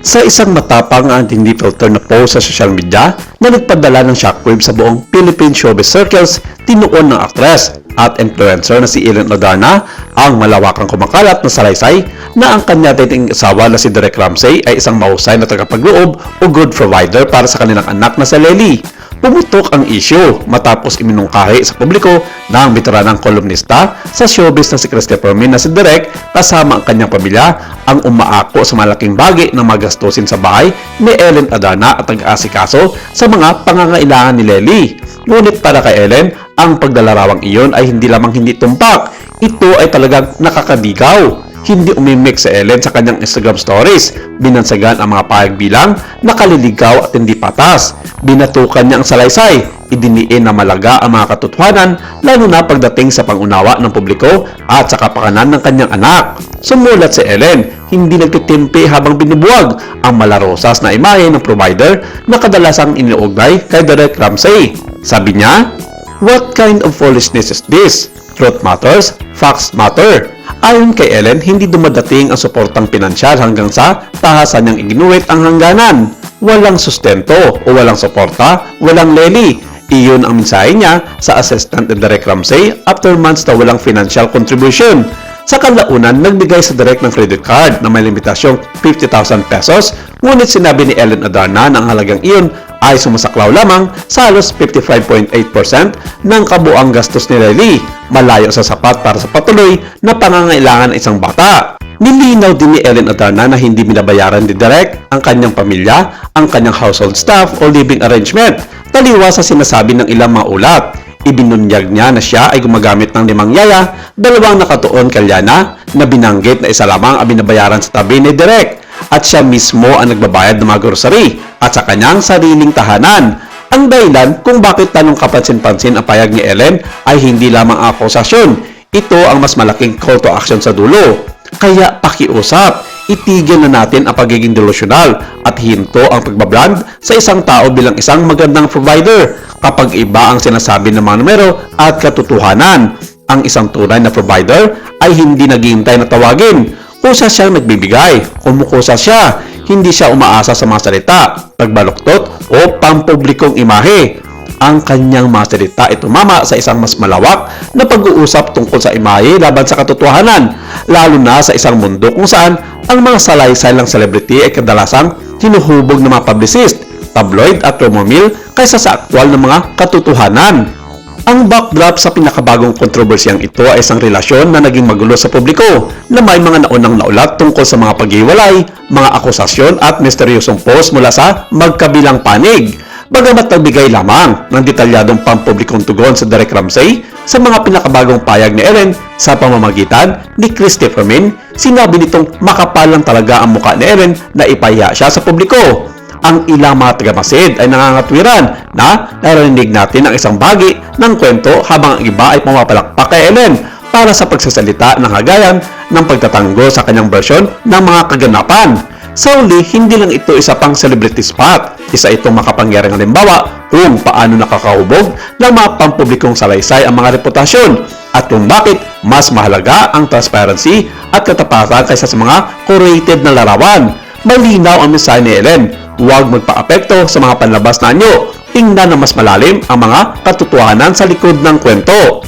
Sa isang matapang at hindi filter na post sa social media na nagpadala ng shockwave sa buong Philippine showbiz circles, tinuon ng aktres at influencer na si Ellen Adarna ang malawakang kumakalat na salaysay na ang kanya dating asawa na si Derek Ramsey ay isang mahusay na tagapagloob o good provider para sa kanilang anak na si Lely. Pumutok ang issue matapos iminungkahi sa publiko ng veteranang kolumnista sa showbiz na si Christopher Min na si Derek kasama ang kanyang pamilya ang umaako sa malaking bagay ng magastusin sa bahay ni Ellen Adarna at nag-aasikaso sa mga pangangailangan ni Lely. Ngunit para kay Ellen, ang pagdalarawang iyon ay hindi lamang hindi tumpak, ito ay talagang nakakadigaw. Hindi umimik sa Ellen sa kanyang Instagram stories. Binansagan ang mga pahayag bilang nakaliligaw at hindi patas. Binatukan niya ang salaysay. Idiniin na malaga ang mga katotohanan lalo na pagdating sa pangunawa ng publiko at sa kapakanan ng kanyang anak. Sumulat si Ellen, hindi nagtitimpi habang binubuwag ang malarosas na imahe ng provider na kadalasang iniugnay kay Derek Ramsey. Sabi niya, "What kind of foolishness is this? Truth matters, facts matter." Ayon kay Ellen, hindi dumadating ang suportang pinansyal hanggang sa tahasan niyang iginuwit ang hangganan. Walang sustento o walang suporta, walang Lely. Iyon ang mensahe niya sa assistant ni Derek Ramsey after months na walang financial contribution. Sa kalaunan, nagbigay sa Derek ng credit card na may limitasyong 50,000 pesos, ngunit sinabi ni Ellen Adarna na ang halagang iyon ay sumasaklaw lamang sa halos 55.8% ng kabuang gastos ni Lely, malayo sa sapat para sa patuloy na pangangailangan ng isang bata. Nilinaw din ni Ellen Adarna na hindi binabayaran ni Derek ang kanyang pamilya, ang kanyang household staff o living arrangement, taliwas sa sinasabi ng ilang mga ulat. Ibinunyag niya na siya ay gumagamit ng 5 yaya, 2 nakatuon kalyana na binanggit na isa lamang ang binabayaran sa tabi ni Derek at siya mismo ang nagbabayad ng mga grocery at sa kanyang sariling tahanan. Ang dahilan kung bakit tanong kapansin-pansin ang payag ni Ellen ay hindi lamang akusasyon. Ito ang mas malaking call to action sa dulo. Kaya pakiusap, itigil na natin ang pagiging delusional at hinto ang pagbabrand sa isang tao bilang isang magandang provider kapag iba ang sinasabi ng mga numero at katotohanan. Ang isang tunay na provider ay hindi naghihintay na tawagin. Kusa siyang nagbibigay, kumukusa siya, hindi siya umaasa sa mga salita, pagbaluktot o pampublikong imahe. Ang kanyang mga salita ay tumama sa isang mas malawak na pag-uusap tungkol sa imahe laban sa katotohanan, lalo na sa isang mundo kung saan ang mga salaysay ng celebrity ay kadalasang hinuhubog ng mga publicist, tabloid at rumor mill kaysa sa aktwal na mga katotohanan. Ang backdrop sa pinakabagong kontrobersiyang ito ay isang relasyon na naging magulo sa publiko na may mga naunang naulat tungkol sa mga paghiwalay, mga akusasyon at misteryosong post mula sa magkabilang panig. Bagamat nagbigay lamang ng detalyadong pampublikong tugon sa Derek Ramsey sa mga pinakabagong payag ni Ellen sa pamamagitan ni Christopher Min, sinabi nitong makapal lang talaga ang mukha ni Ellen na ipahiya siya sa publiko. Ang ilang mga tagamasid ay nangangatwiran na narinig natin ang isang bahagi ng kwento habang ang iba ay pumapalakpak kay Ellen para sa pagsasalita ng hagayan ng pagtatanggol sa kanyang bersyon ng mga kaganapan. Sa uli, hindi lang ito isa pang celebrity spot. Isa itong makapangyarihang halimbawa kung paano nakakahubog ng mga pampublikong salaysay ang mga reputasyon at kung bakit mas mahalaga ang transparency at katapatan kaysa sa mga curated na larawan. Malinaw ang mensahe ni Ellen, huwag magpa-apekto sa mga panlabas na anyo. Tingnan na mas malalim ang mga katotohanan sa likod ng kwento.